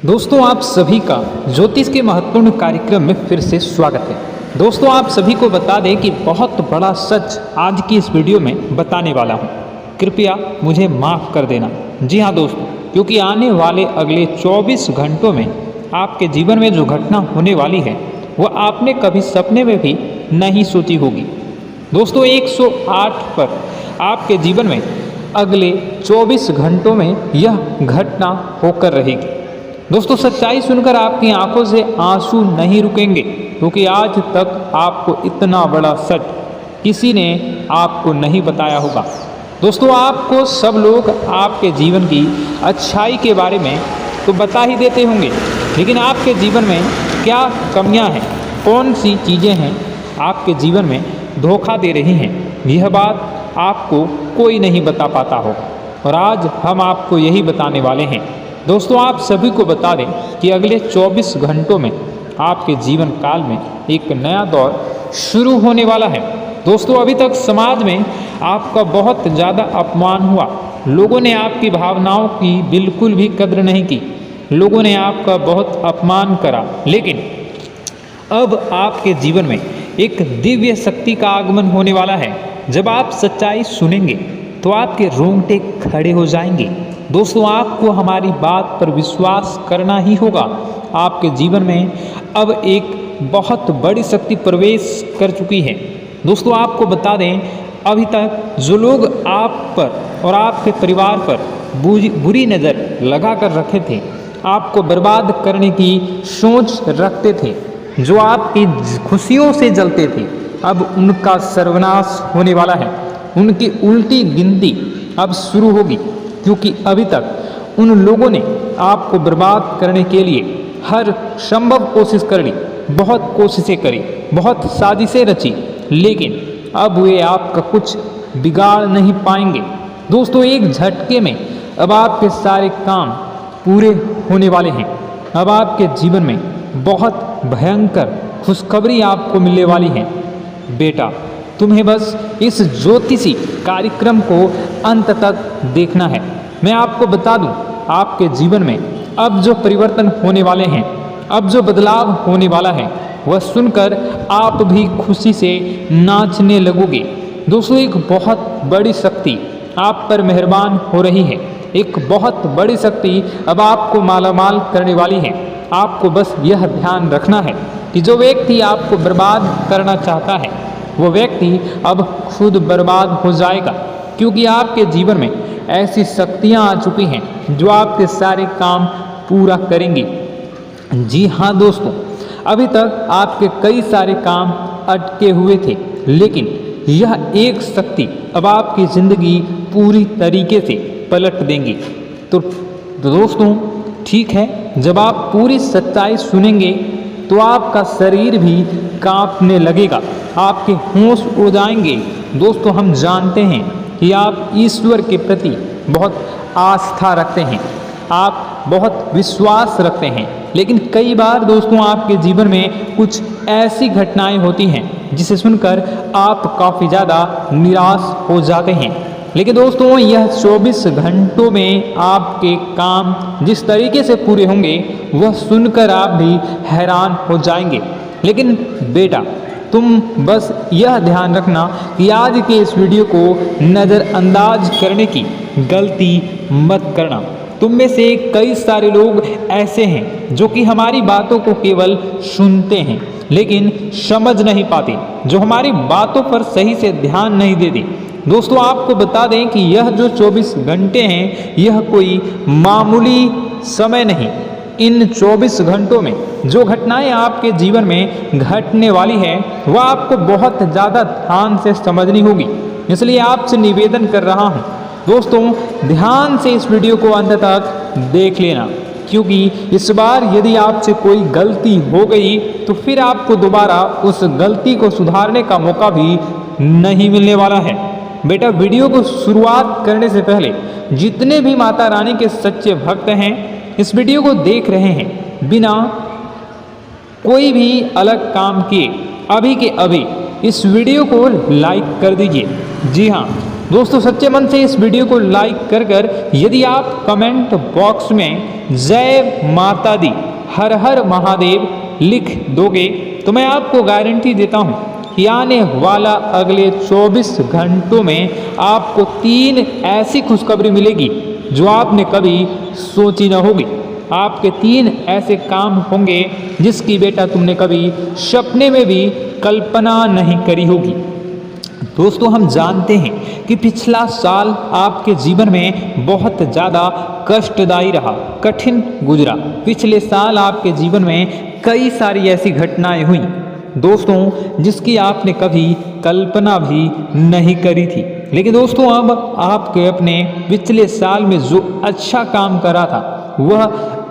दोस्तों आप सभी का ज्योतिष के महत्वपूर्ण कार्यक्रम में फिर से स्वागत है। दोस्तों आप सभी को बता दें कि बहुत बड़ा सच आज की इस वीडियो में बताने वाला हूं। कृपया मुझे माफ़ कर देना। जी हाँ दोस्तों, क्योंकि आने वाले अगले 24 घंटों में आपके जीवन में जो घटना होने वाली है वह आपने कभी सपने में भी नहीं सोची होगी। दोस्तों 108 पर आपके जीवन में अगले 24 घंटों में यह घटना होकर रहेगी। दोस्तों सच्चाई सुनकर आपकी आंखों से आंसू नहीं रुकेंगे, क्योंकि आज तक आपको इतना बड़ा सच किसी ने आपको नहीं बताया होगा। दोस्तों आपको सब लोग आपके जीवन की अच्छाई के बारे में तो बता ही देते होंगे, लेकिन आपके जीवन में क्या कमियां हैं, कौन सी चीज़ें हैं आपके जीवन में धोखा दे रही हैं, यह बात आपको कोई नहीं बता पाता होगा। और आज हम आपको यही बताने वाले हैं। दोस्तों आप सभी को बता दें कि अगले 24 घंटों में आपके जीवन काल में एक नया दौर शुरू होने वाला है। दोस्तों अभी तक समाज में आपका बहुत ज़्यादा अपमान हुआ। लोगों ने आपकी भावनाओं की बिल्कुल भी कद्र नहीं की। लोगों ने आपका बहुत अपमान करा, लेकिन अब आपके जीवन में एक दिव्य शक्ति का आगमन होने वाला है। जब आप सच्चाई सुनेंगे तो आपके रोंगटे खड़े हो जाएंगे। दोस्तों आपको हमारी बात पर विश्वास करना ही होगा। आपके जीवन में अब एक बहुत बड़ी शक्ति प्रवेश कर चुकी है। दोस्तों आपको बता दें, अभी तक जो लोग आप पर और आपके परिवार पर बुरी नज़र लगा कर रखे थे, आपको बर्बाद करने की सोच रखते थे, जो आपकी खुशियों से जलते थे, अब उनका सर्वनाश होने वाला है। उनकी उल्टी गिनती अब शुरू होगी, क्योंकि अभी तक उन लोगों ने आपको बर्बाद करने के लिए हर संभव कोशिश कर ली, बहुत कोशिशें करी, बहुत साजिशें रची, लेकिन अब वे आपका कुछ बिगाड़ नहीं पाएंगे। दोस्तों एक झटके में अब आपके सारे काम पूरे होने वाले हैं। अब आपके जीवन में बहुत भयंकर खुशखबरी आपको मिलने वाली है। बेटा तुम्हें बस इस ज्योतिषी कार्यक्रम को अंत तक देखना है। मैं आपको बता दूं, आपके जीवन में अब जो परिवर्तन होने वाले हैं, अब जो बदलाव होने वाला है, वह सुनकर आप भी खुशी से नाचने लगोगे। दोस्तों एक बहुत बड़ी शक्ति आप पर मेहरबान हो रही है। एक बहुत बड़ी शक्ति अब आपको मालामाल करने वाली है। आपको बस यह ध्यान रखना है कि जो व्यक्ति आपको बर्बाद करना चाहता है, वो व्यक्ति अब खुद बर्बाद हो जाएगा, क्योंकि आपके जीवन में ऐसी शक्तियाँ आ चुकी हैं जो आपके सारे काम पूरा करेंगी। जी हाँ दोस्तों, अभी तक आपके कई सारे काम अटके हुए थे, लेकिन यह एक शक्ति अब आपकी ज़िंदगी पूरी तरीके से पलट देंगी। तो दोस्तों ठीक है, जब आप पूरी सच्चाई सुनेंगे तो आपका शरीर भी कांपने लगेगा, आपके होश उड़ जाएंगे। दोस्तों हम जानते हैं कि आप ईश्वर के प्रति बहुत आस्था रखते हैं, आप बहुत विश्वास रखते हैं, लेकिन कई बार दोस्तों आपके जीवन में कुछ ऐसी घटनाएं होती हैं जिसे सुनकर आप काफ़ी ज़्यादा निराश हो जाते हैं। लेकिन दोस्तों यह 24 घंटों में आपके काम जिस तरीके से पूरे होंगे वह सुनकर आप भी हैरान हो जाएंगे। लेकिन बेटा तुम बस यह ध्यान रखना कि आज के इस वीडियो को नज़रअंदाज करने की गलती मत करना। तुम में से कई सारे लोग ऐसे हैं जो कि हमारी बातों को केवल सुनते हैं लेकिन समझ नहीं पाते, जो हमारी बातों पर सही से ध्यान नहीं देते। दोस्तों आपको बता दें कि यह जो 24 घंटे हैं यह कोई मामूली समय नहीं। इन 24 घंटों में जो घटनाएं आपके जीवन में घटने वाली है वह आपको बहुत ज़्यादा ध्यान से समझनी होगी। इसलिए आपसे निवेदन कर रहा हूं, दोस्तों ध्यान से इस वीडियो को अंत तक देख लेना, क्योंकि इस बार यदि आपसे कोई गलती हो गई तो फिर आपको दोबारा उस गलती को सुधारने का मौका भी नहीं मिलने वाला है। बेटा वीडियो को शुरुआत करने से पहले जितने भी माता रानी के सच्चे भक्त हैं इस वीडियो को देख रहे हैं, बिना कोई भी अलग काम किए अभी के अभी इस वीडियो को लाइक कर दीजिए। जी हाँ दोस्तों सच्चे मन से इस वीडियो को लाइक कर यदि आप कमेंट बॉक्स में जय माता दी हर हर महादेव लिख दोगे तो मैं आपको गारंटी देता हूँ कि आने वाला अगले 24 घंटों में आपको 3 ऐसी खुशखबरी मिलेगी जो आपने कभी सोची न होगी। आपके 3 ऐसे काम होंगे जिसकी बेटा तुमने कभी सपने में भी कल्पना नहीं करी होगी। दोस्तों हम जानते हैं कि पिछला साल आपके जीवन में बहुत ज़्यादा कष्टदायी रहा, कठिन गुजरा। पिछले साल आपके जीवन में कई सारी ऐसी घटनाएं हुई दोस्तों जिसकी आपने कभी कल्पना भी नहीं करी थी। लेकिन दोस्तों अब आपके अपने पिछले साल में जो अच्छा काम करा था वह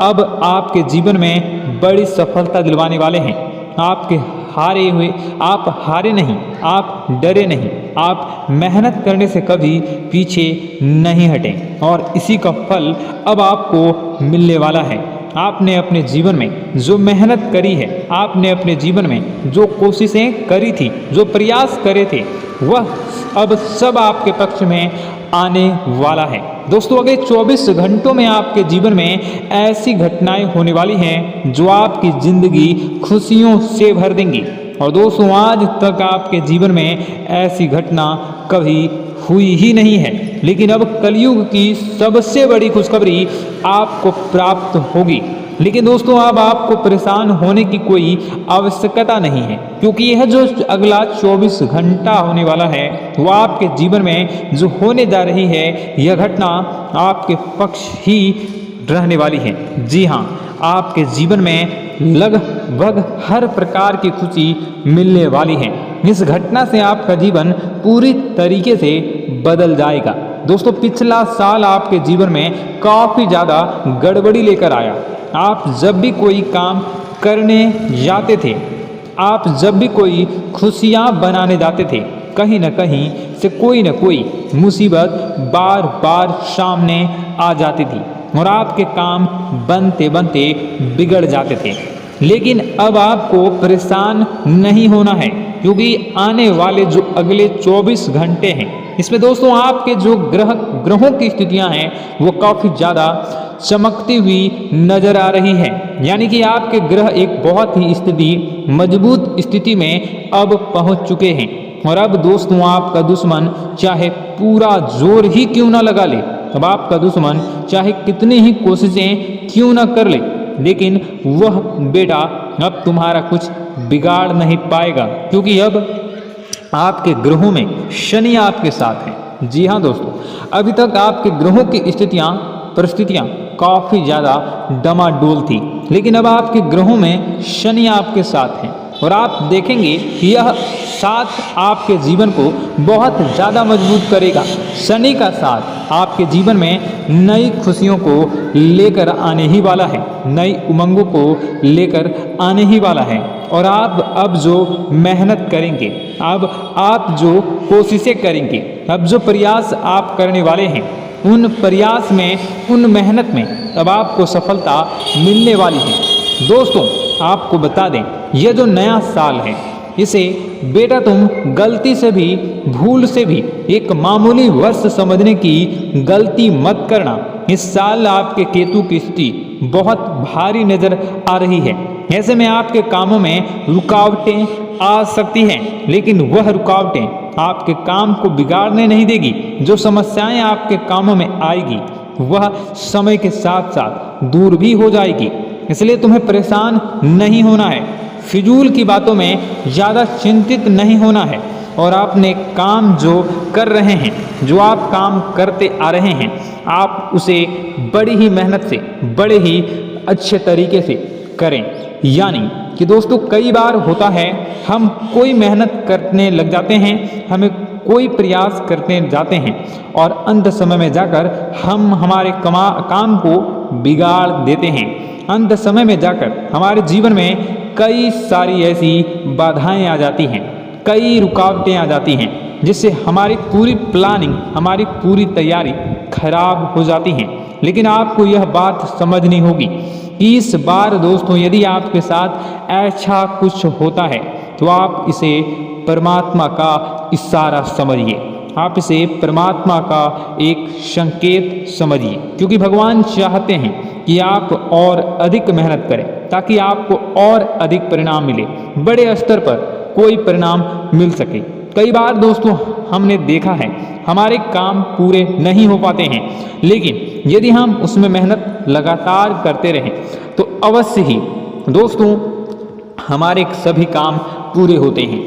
अब आपके जीवन में बड़ी सफलता दिलवाने वाले हैं। आपके हारे हुए, आप हारे नहीं, आप डरे नहीं, आप मेहनत करने से कभी पीछे नहीं हटे और इसी का फल अब आपको मिलने वाला है। आपने अपने जीवन में जो मेहनत करी है, आपने अपने जीवन में जो कोशिशें करी थी, जो प्रयास करे थे, वह अब सब आपके पक्ष में आने वाला है। दोस्तों अगले 24 घंटों में आपके जीवन में ऐसी घटनाएं होने वाली हैं जो आपकी ज़िंदगी खुशियों से भर देंगी। और दोस्तों आज तक आपके जीवन में ऐसी घटना कभी हुई ही नहीं है, लेकिन अब कलयुग की सबसे बड़ी खुशखबरी आपको प्राप्त होगी। लेकिन दोस्तों अब आपको परेशान होने की कोई आवश्यकता नहीं है, क्योंकि यह जो अगला 24 घंटा होने वाला है वो आपके जीवन में जो होने जा रही है यह घटना आपके पक्ष ही रहने वाली है। जी हाँ, आपके जीवन में लगभग हर प्रकार की खुशी मिलने वाली है। इस घटना से आपका जीवन पूरी तरीके से बदल जाएगा। दोस्तों पिछला साल आपके जीवन में काफ़ी ज़्यादा गड़बड़ी लेकर आया। आप जब भी कोई काम करने जाते थे, आप जब भी कोई खुशियाँ बनाने जाते थे, कहीं न कहीं से कोई न कोई मुसीबत बार बार सामने आ जाती थी और आपके काम बनते बनते बिगड़ जाते थे। लेकिन अब आपको परेशान नहीं होना है, क्योंकि आने वाले जो अगले 24 घंटे हैं इसमें दोस्तों आपके जो ग्रहों की स्थितियां हैं वो काफ़ी ज़्यादा चमकती हुई नजर आ रही है। यानी कि आपके ग्रह एक बहुत ही मजबूत स्थिति में अब पहुंच चुके हैं। और अब दोस्तों आपका दुश्मन चाहे पूरा जोर ही क्यों ना लगा ले, अब आपका दुश्मन चाहे कितनी ही कोशिशें क्यों ना कर ले, लेकिन वह बेटा अब तुम्हारा कुछ बिगाड़ नहीं पाएगा, क्योंकि अब आपके ग्रहों में शनि आपके साथ है। जी हाँ दोस्तों, अभी तक आपके ग्रहों की परिस्थितियाँ काफ़ी ज़्यादा डमाडोल थी, लेकिन अब आपके ग्रहों में शनि आपके साथ हैं और आप देखेंगे कि यह साथ आपके जीवन को बहुत ज़्यादा मजबूत करेगा। शनि का साथ आपके जीवन में नई खुशियों को लेकर आने ही वाला है, नई उमंगों को लेकर आने ही वाला है। और आप अब जो मेहनत करेंगे, अब आप जो कोशिशें करेंगे, अब जो प्रयास आप करने वाले हैं, उन प्रयास में, उन मेहनत में अब आपको सफलता मिलने वाली है। दोस्तों आपको बता दें, यह जो नया साल है इसे बेटा तुम गलती से भी, भूल से भी एक मामूली वर्ष समझने की गलती मत करना। इस साल आपके केतु की स्थिति बहुत भारी नजर आ रही है। ऐसे में आपके कामों में रुकावटें आ सकती हैं, लेकिन वह रुकावटें आपके काम को बिगाड़ने नहीं देगी। जो समस्याएं आपके कामों में आएगी वह समय के साथ साथ दूर भी हो जाएगी। इसलिए तुम्हें परेशान नहीं होना है, फिजूल की बातों में ज़्यादा चिंतित नहीं होना है और अपने काम जो कर रहे हैं, जो आप काम करते आ रहे हैं, आप उसे बड़ी ही मेहनत से, बड़े ही अच्छे तरीके से करें। यानी कि दोस्तों कई बार होता है हम कोई मेहनत करने लग जाते हैं, हमें कोई प्रयास करते जाते हैं और अंत समय में जाकर हम हमारे काम को बिगाड़ देते हैं। अंत समय में जाकर हमारे जीवन में कई सारी ऐसी बाधाएं आ जाती हैं, कई रुकावटें आ जाती हैं, जिससे हमारी पूरी प्लानिंग, हमारी पूरी तैयारी खराब हो जाती हैं। लेकिन आपको यह बात समझनी होगी कि इस बार दोस्तों यदि आपके साथ ऐसा कुछ होता है तो आप इसे परमात्मा का इशारा समझिए। आप इसे परमात्मा का एक संकेत समझिए, क्योंकि भगवान चाहते हैं कि आप और अधिक मेहनत करें ताकि आपको और अधिक परिणाम मिले, बड़े स्तर पर कोई परिणाम मिल सके। कई बार दोस्तों हमने देखा है हमारे काम पूरे नहीं हो पाते हैं, लेकिन यदि हम उसमें मेहनत लगातार करते रहें तो अवश्य ही दोस्तों हमारे सभी काम पूरे होते हैं।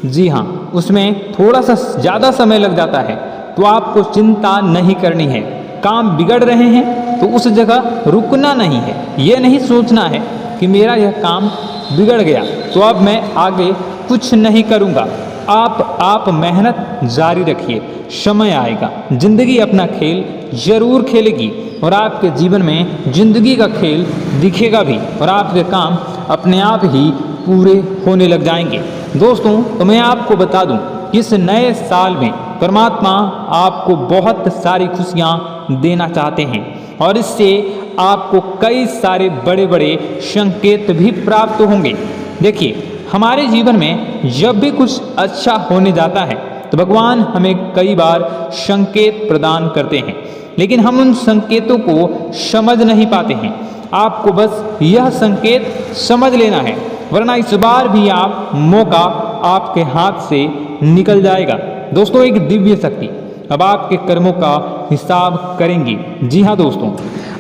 जी हाँ, उसमें थोड़ा सा ज़्यादा समय लग जाता है तो आपको चिंता नहीं करनी है। काम बिगड़ रहे हैं तो उस जगह रुकना नहीं है, ये नहीं सोचना है कि मेरा यह काम बिगड़ गया तो अब मैं आगे कुछ नहीं करूँगा। आप मेहनत जारी रखिए, समय आएगा, जिंदगी अपना खेल जरूर खेलेगी और आपके जीवन में जिंदगी का खेल दिखेगा भी और आपके काम अपने आप ही पूरे होने लग जाएंगे। दोस्तों तो मैं आपको बता दूं कि इस नए साल में परमात्मा आपको बहुत सारी खुशियां देना चाहते हैं और इससे आपको कई सारे बड़े बड़े संकेत भी प्राप्त होंगे। देखिए, हमारे जीवन में जब भी कुछ अच्छा होने जाता है तो भगवान हमें कई बार संकेत प्रदान करते हैं, लेकिन हम उन संकेतों को समझ नहीं पाते हैं। आपको बस यह संकेत समझ लेना है, वरना इस बार भी आप मौका आपके हाथ से निकल जाएगा। दोस्तों, एक दिव्य शक्ति अब आपके कर्मों का हिसाब करेंगी। जी हाँ दोस्तों,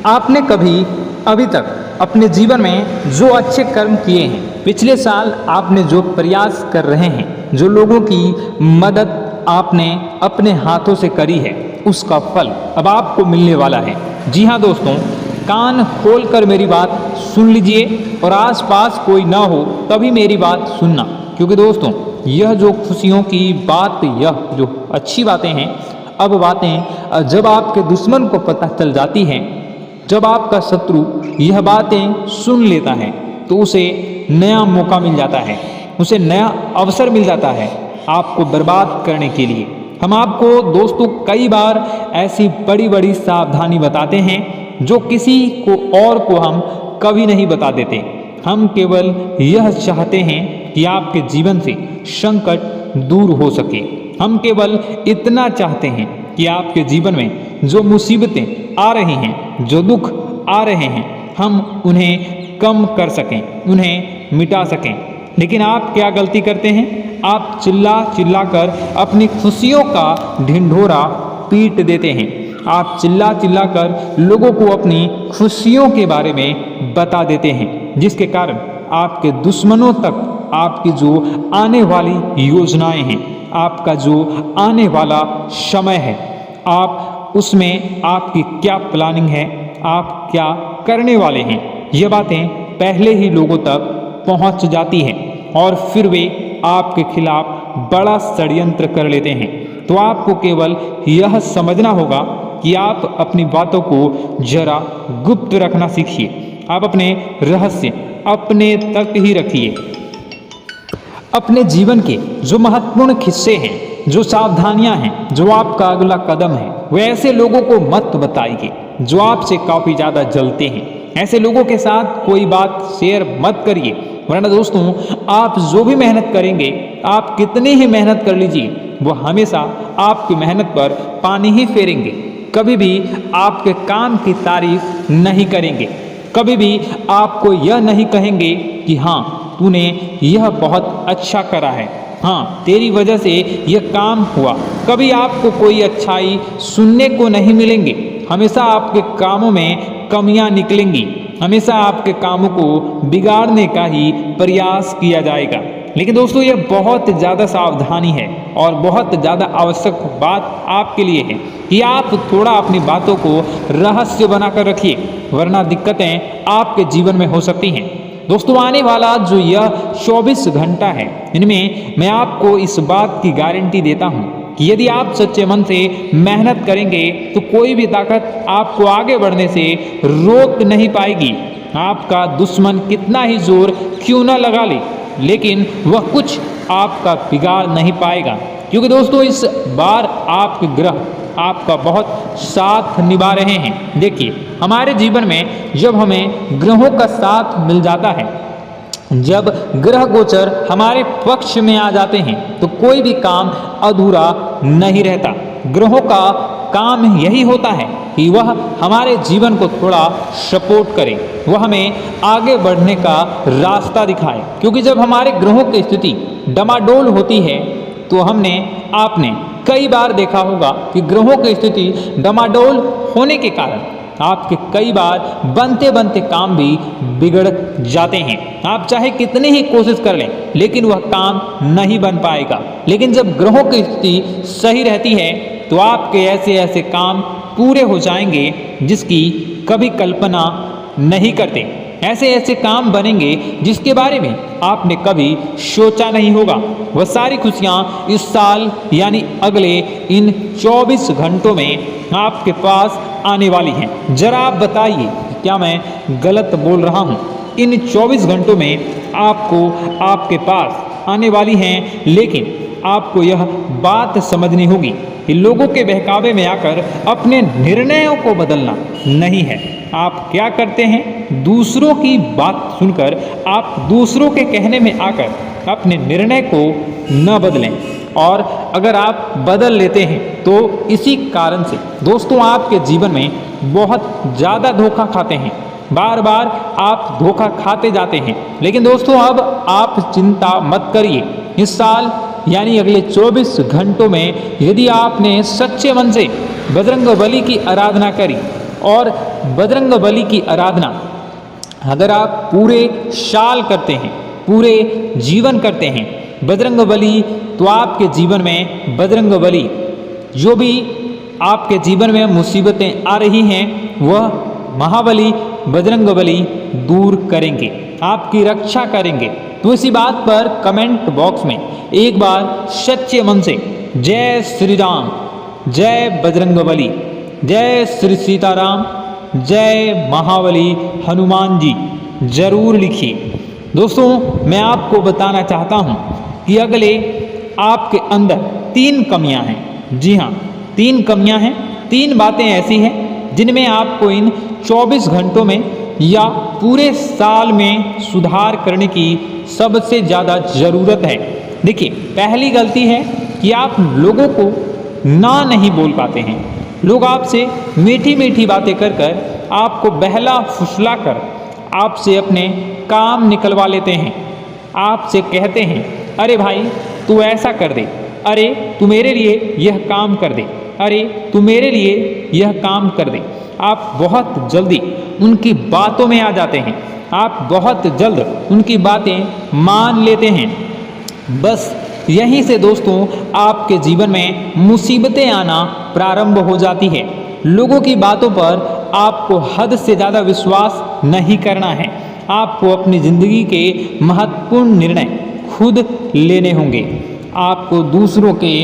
आपने कभी अभी तक अपने जीवन में जो अच्छे कर्म किए हैं, पिछले साल आपने जो प्रयास कर रहे हैं, जो लोगों की मदद आपने अपने हाथों से करी है, उसका फल अब आपको मिलने वाला है। जी हाँ दोस्तों, कान खोलकर मेरी बात सुन लीजिए और आसपास कोई ना हो तभी मेरी बात सुनना, क्योंकि दोस्तों यह जो खुशियों की बात, यह जो अच्छी बातें हैं, अब बातें जब आपके दुश्मन को पता चल जाती हैं, जब आपका शत्रु यह बातें सुन लेता है तो उसे नया मौका मिल जाता है, उसे नया अवसर मिल जाता है आपको बर्बाद करने के लिए। हम आपको दोस्तों कई बार ऐसी बड़ी बड़ी सावधानी बताते हैं जो किसी को और को हम कभी नहीं बता देते। हम केवल यह चाहते हैं कि आपके जीवन से संकट दूर हो सके। हम केवल इतना चाहते हैं कि आपके जीवन में जो मुसीबतें आ रही हैं, जो दुख आ रहे हैं, हम उन्हें कम कर सकें, उन्हें मिटा सकें। लेकिन आप क्या गलती करते हैं? आप चिल्ला चिल्ला कर अपनी खुशियों का ढिंढोरा पीट देते हैं। आप चिल्ला चिल्ला कर लोगों को अपनी खुशियों के बारे में बता देते हैं, जिसके कारण आपके दुश्मनों तक आपकी जो आने वाली योजनाएं हैं, आपका जो आने वाला समय है, आप उसमें आपकी क्या प्लानिंग है, आप क्या करने वाले हैं, ये बातें पहले ही लोगों तक पहुंच जाती हैं और फिर वे आपके खिलाफ बड़ा षड्यंत्र कर लेते हैं। तो आपको केवल यह समझना होगा कि आप अपनी बातों को जरा गुप्त रखना सीखिए। आप अपने रहस्य अपने तक ही रखिए। अपने जीवन के जो महत्वपूर्ण किस्से हैं, जो सावधानियां हैं, जो आपका अगला कदम है, वो ऐसे लोगों को मत बताइए जो आपसे काफ़ी ज़्यादा जलते हैं। ऐसे लोगों के साथ कोई बात शेयर मत करिए, वरना दोस्तों आप जो भी मेहनत करेंगे, आप कितनी ही मेहनत कर लीजिए, वो हमेशा आपकी मेहनत पर पानी ही फेरेंगे। कभी भी आपके काम की तारीफ नहीं करेंगे, कभी भी आपको यह नहीं कहेंगे कि हाँ तूने यह बहुत अच्छा करा है, हाँ तेरी वजह से यह काम हुआ। कभी आपको कोई अच्छाई सुनने को नहीं मिलेंगे। हमेशा आपके कामों में कमियां निकलेंगी, हमेशा आपके कामों को बिगाड़ने का ही प्रयास किया जाएगा। लेकिन दोस्तों यह बहुत ज़्यादा सावधानी है और बहुत ज़्यादा आवश्यक बात आपके लिए है कि आप थोड़ा अपनी बातों को रहस्य बनाकर रखिए, वरना दिक्कतें आपके जीवन में हो सकती हैं। दोस्तों आने वाला जो यह 24 घंटा है, इनमें मैं आपको इस बात की गारंटी देता हूँ कि यदि आप सच्चे मन से मेहनत करेंगे तो कोई भी ताकत आपको आगे बढ़ने से रोक नहीं पाएगी। आपका दुश्मन कितना ही जोर क्यों न लगा ले, लेकिन वह कुछ आपका बिगाड़ नहीं पाएगा, क्योंकि दोस्तों इस बार आपके ग्रह आपका बहुत साथ निभा रहे हैं। देखिए, हमारे जीवन में जब हमें ग्रहों का साथ मिल जाता है, जब ग्रह गोचर हमारे पक्ष में आ जाते हैं, तो कोई भी काम अधूरा नहीं रहता। ग्रहों का काम यही होता है कि वह हमारे जीवन को थोड़ा सपोर्ट करे, वह हमें आगे बढ़ने का रास्ता दिखाए। क्योंकि जब हमारे ग्रहों की स्थिति डमाडोल होती है तो आपने कई बार देखा होगा कि ग्रहों की स्थिति डमाडोल होने के कारण आपके कई बार बनते बनते काम भी बिगड़ जाते हैं। आप चाहे कितनी ही कोशिश कर लें लेकिन वह काम नहीं बन पाएगा। लेकिन जब ग्रहों की स्थिति सही रहती है तो आपके ऐसे ऐसे काम पूरे हो जाएंगे जिसकी कभी कल्पना नहीं करते। ऐसे ऐसे काम बनेंगे जिसके बारे में आपने कभी सोचा नहीं होगा। वह सारी खुशियाँ इस साल यानी अगले इन 24 घंटों में आपके पास आने वाली हैं। जरा आप बताइए क्या मैं गलत बोल रहा हूँ? इन 24 घंटों में आपको आपके पास आने वाली हैं, लेकिन आपको यह बात समझनी होगी कि लोगों के बहकावे में आकर अपने निर्णयों को बदलना नहीं है। आप क्या करते हैं? दूसरों की बात सुनकर आप दूसरों के कहने में आकर अपने निर्णय को न बदलें, और अगर आप बदल लेते हैं तो इसी कारण से दोस्तों आपके जीवन में बहुत ज़्यादा धोखा खाते हैं। बार बार आप धोखा खाते जाते हैं। लेकिन दोस्तों अब आप चिंता मत करिए। इस साल यानी अगले 24 घंटों में यदि आपने सच्चे मन से बजरंगबली की आराधना करी, और बजरंगबली की आराधना अगर आप पूरे साल करते हैं, पूरे जीवन करते हैं बजरंगबली, तो आपके जीवन में बजरंगबली जो भी आपके जीवन में मुसीबतें आ रही हैं वह महाबली बजरंगबली दूर करेंगे, आपकी रक्षा करेंगे। तो इसी बात पर कमेंट बॉक्स में एक बार सच्चे मन से जय श्री राम, जय बजरंगबली, जय श्री सीताराम, जय महाबली हनुमान जी जरूर लिखिए। दोस्तों मैं आपको बताना चाहता हूँ कि अगले आपके अंदर 3 कमियां हैं। जी हाँ, 3 कमियां हैं। 3 बातें ऐसी हैं जिनमें आपको इन 24 घंटों में या पूरे साल में सुधार करने की सबसे ज़्यादा ज़रूरत है। देखिए, पहली गलती है कि आप लोगों को ना नहीं बोल पाते हैं। लोग आपसे मीठी मीठी बातें कर कर आपको बहला फुसला कर आपसे अपने काम निकलवा लेते हैं। आपसे कहते हैं अरे भाई तू ऐसा कर दे, अरे तू मेरे लिए यह काम कर दे, अरे तू मेरे लिए यह काम कर दे। आप बहुत जल्दी उनकी बातों में आ जाते हैं, आप बहुत जल्द उनकी बातें मान लेते हैं। बस यहीं से दोस्तों आपके जीवन में मुसीबतें आना प्रारंभ हो जाती है। लोगों की बातों पर आपको हद से ज़्यादा विश्वास नहीं करना है। आपको अपनी ज़िंदगी के महत्वपूर्ण निर्णय खुद लेने होंगे। आपको दूसरों के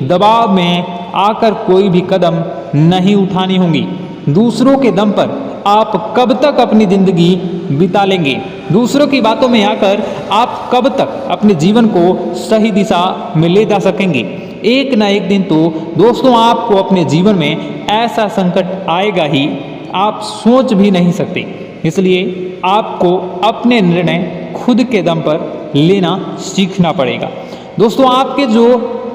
दबाव में आकर कोई भी कदम नहीं उठानी होंगी। दूसरों के दम पर आप कब तक अपनी ज़िंदगी बिता लेंगे? दूसरों की बातों में आकर आप कब तक अपने जीवन को सही दिशा में ले जा सकेंगे? एक ना एक दिन तो दोस्तों आपको अपने जीवन में ऐसा संकट आएगा ही, आप सोच भी नहीं सकते। इसलिए आपको अपने निर्णय खुद के दम पर लेना सीखना पड़ेगा। दोस्तों आपके जो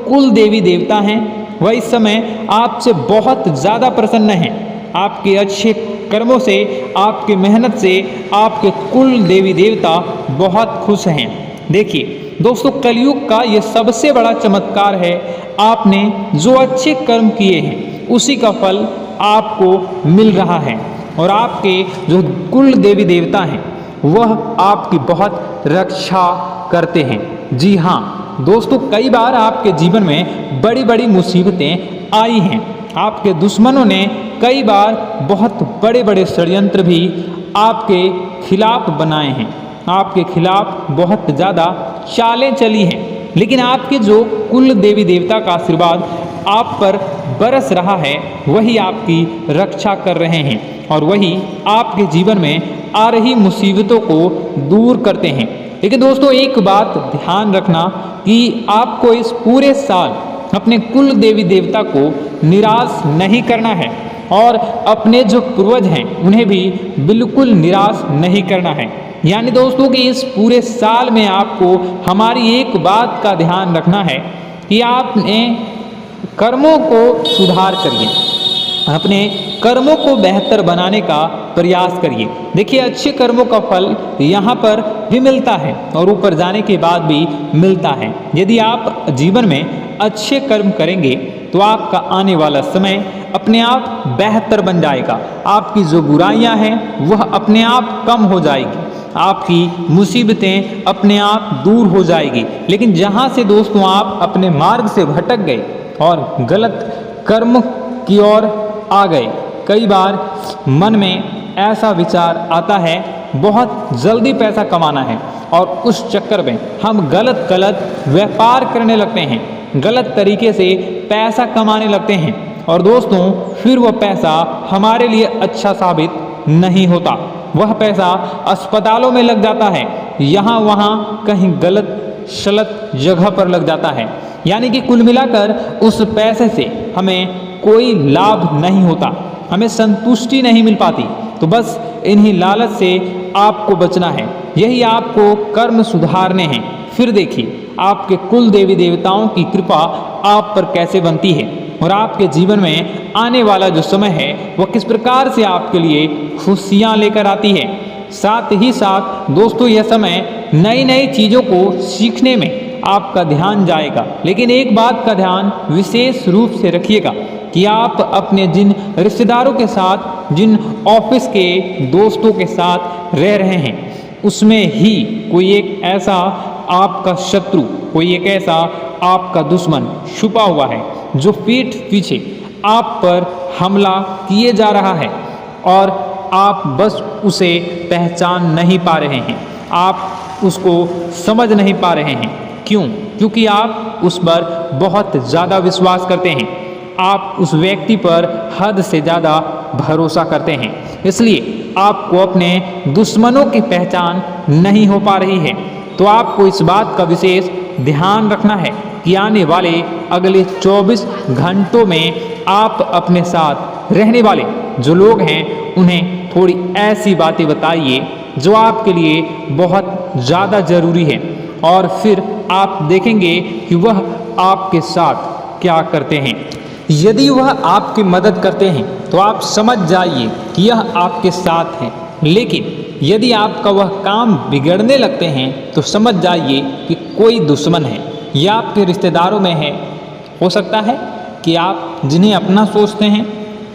कुल देवी देवता हैं वह इस समय आपसे बहुत ज़्यादा प्रसन्न हैं। आपके अच्छे कर्मों से, आपके मेहनत से आपके कुल देवी देवता बहुत खुश हैं। देखिए दोस्तों, कलयुग का ये सबसे बड़ा चमत्कार है। आपने जो अच्छे कर्म किए हैं उसी का फल आपको मिल रहा है, और आपके जो कुल देवी देवता हैं वह आपकी बहुत रक्षा करते हैं। जी हाँ दोस्तों, कई बार आपके जीवन में बड़ी बड़ी मुसीबतें आई हैं। आपके दुश्मनों ने कई बार बहुत बड़े बड़े षड्यंत्र भी आपके खिलाफ बनाए हैं, आपके खिलाफ बहुत ज़्यादा चालें चली हैं। लेकिन आपके जो कुल देवी देवता का आशीर्वाद आप पर बरस रहा है वही आपकी रक्षा कर रहे हैं, और वही आपके जीवन में आ रही मुसीबतों को दूर करते हैं। लेकिन दोस्तों एक बात ध्यान रखना कि आपको इस पूरे साल अपने कुल देवी देवता को निराश नहीं करना है, और अपने जो पूर्वज हैं उन्हें भी बिल्कुल निराश नहीं करना है। यानी दोस्तों कि इस पूरे साल में आपको हमारी एक बात का ध्यान रखना है कि आपने कर्मों को सुधार करिए, अपने कर्मों को बेहतर बनाने का प्रयास करिए। देखिए, अच्छे कर्मों का फल यहाँ पर भी मिलता है और ऊपर जाने के बाद भी मिलता है। यदि आप जीवन में अच्छे कर्म करेंगे तो आपका आने वाला समय अपने आप बेहतर बन जाएगा। आपकी जो बुराइयां हैं वह अपने आप कम हो जाएगी, आपकी मुसीबतें अपने आप दूर हो जाएगी। लेकिन जहाँ से दोस्तों आप अपने मार्ग से भटक गए और गलत कर्म की ओर आ गए, कई बार मन में ऐसा विचार आता है बहुत जल्दी पैसा कमाना है और उस चक्कर में हम गलत व्यापार करने लगते हैं, गलत तरीके से पैसा कमाने लगते हैं और दोस्तों फिर वह पैसा हमारे लिए अच्छा साबित नहीं होता। वह पैसा अस्पतालों में लग जाता है, यहाँ वहाँ कहीं गलत शलत जगह पर लग जाता है। यानी कि कुल मिलाकर उस पैसे से हमें कोई लाभ नहीं होता, हमें संतुष्टि नहीं मिल पाती। तो बस इन्हीं लालच से आपको बचना है, यही आपको कर्म सुधारने हैं। फिर देखिए आपके कुल देवी देवताओं की कृपा आप पर कैसे बनती है और आपके जीवन में आने वाला जो समय है वह किस प्रकार से आपके लिए खुशियाँ लेकर आती है। साथ ही साथ दोस्तों यह समय नई नई चीज़ों को सीखने में आपका ध्यान जाएगा। लेकिन एक बात का ध्यान विशेष रूप से रखिएगा कि आप अपने जिन रिश्तेदारों के साथ, जिन ऑफिस के दोस्तों के साथ रह रहे हैं, उसमें ही कोई एक ऐसा आपका शत्रु, कोई एक ऐसा आपका दुश्मन छुपा हुआ है जो पीठ पीछे आप पर हमला किए जा रहा है और आप बस उसे पहचान नहीं पा रहे हैं, आप उसको समझ नहीं पा रहे हैं। क्यों? क्योंकि आप उस पर बहुत ज़्यादा विश्वास करते हैं, आप उस व्यक्ति पर हद से ज़्यादा भरोसा करते हैं, इसलिए आपको अपने दुश्मनों की पहचान नहीं हो पा रही है। तो आपको इस बात का विशेष ध्यान रखना है कि आने वाले अगले 24 घंटों में आप अपने साथ रहने वाले जो लोग हैं उन्हें थोड़ी ऐसी बातें बताइए जो आपके लिए बहुत ज़्यादा ज़रूरी है और फिर आप देखेंगे कि वह आपके साथ क्या करते हैं। यदि वह आपकी मदद करते हैं तो आप समझ जाइए कि यह आपके साथ हैं, लेकिन यदि आपका वह काम बिगड़ने लगते हैं तो समझ जाइए कि कोई दुश्मन है या आपके रिश्तेदारों में है। हो सकता है कि आप जिन्हें अपना सोचते हैं,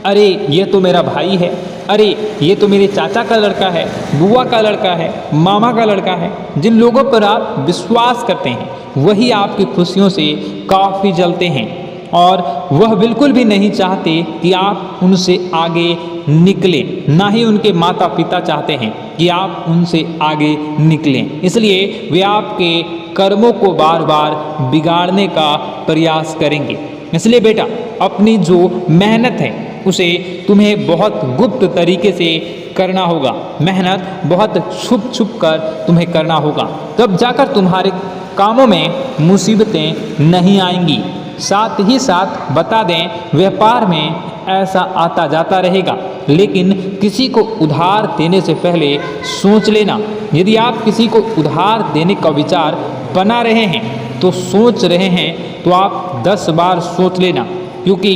अरे ये तो मेरा भाई है, अरे ये तो मेरे चाचा का लड़का है, बुआ का लड़का है, मामा का लड़का है, जिन लोगों पर आप विश्वास करते हैं वही आपकी खुशियों से काफ़ी जलते हैं और वह बिल्कुल भी नहीं चाहते कि आप उनसे आगे निकलें, ना ही उनके माता पिता चाहते हैं कि आप उनसे आगे निकलें। इसलिए वे आपके कर्मों को बार बार बिगाड़ने का प्रयास करेंगे। इसलिए बेटा, अपनी जो मेहनत है उसे तुम्हें बहुत गुप्त तरीके से करना होगा, मेहनत बहुत छुप छुप कर तुम्हें करना होगा, तब जाकर तुम्हारे कामों में मुसीबतें नहीं आएंगी। साथ ही साथ बता दें, व्यापार में ऐसा आता जाता रहेगा, लेकिन किसी को उधार देने से पहले सोच लेना। यदि आप किसी को उधार देने का विचार बना रहे हैं तो सोच रहे हैं तो आप 10 बार सोच लेना, क्योंकि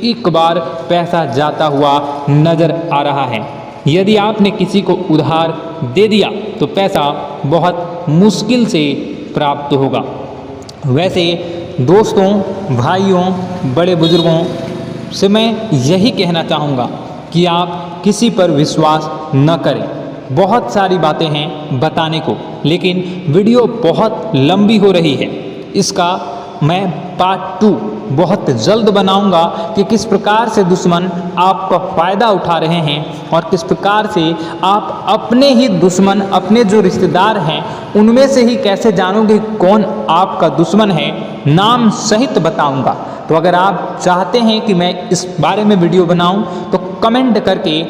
एक बार पैसा जाता हुआ नज़र आ रहा है। यदि आपने किसी को उधार दे दिया तो पैसा बहुत मुश्किल से प्राप्त होगा। वैसे दोस्तों, भाइयों, बड़े बुजुर्गों से मैं यही कहना चाहूँगा कि आप किसी पर विश्वास न करें। बहुत सारी बातें हैं बताने को, लेकिन वीडियो बहुत लंबी हो रही है। इसका मैं पार्ट 2 बहुत जल्द बनाऊंगा कि किस प्रकार से दुश्मन आपका फ़ायदा उठा रहे हैं और किस प्रकार से आप अपने ही दुश्मन, अपने जो रिश्तेदार हैं उनमें से ही कैसे जानोगे कौन आपका दुश्मन है, नाम सहित बताऊंगा। तो अगर आप चाहते हैं कि मैं इस बारे में वीडियो बनाऊं तो कमेंट करके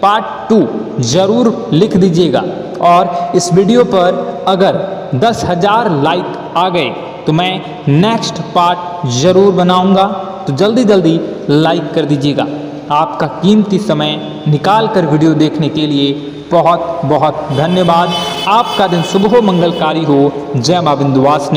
पार्ट 2 ज़रूर लिख दीजिएगा। और इस वीडियो पर अगर 10,000 लाइक आ गए तो मैं नेक्स्ट पार्ट ज़रूर बनाऊंगा। तो जल्दी लाइक कर दीजिएगा। आपका कीमती समय निकाल कर वीडियो देखने के लिए बहुत बहुत धन्यवाद। आपका दिन शुभ हो, मंगलकारी हो। जय मां विंध्यवासिनी।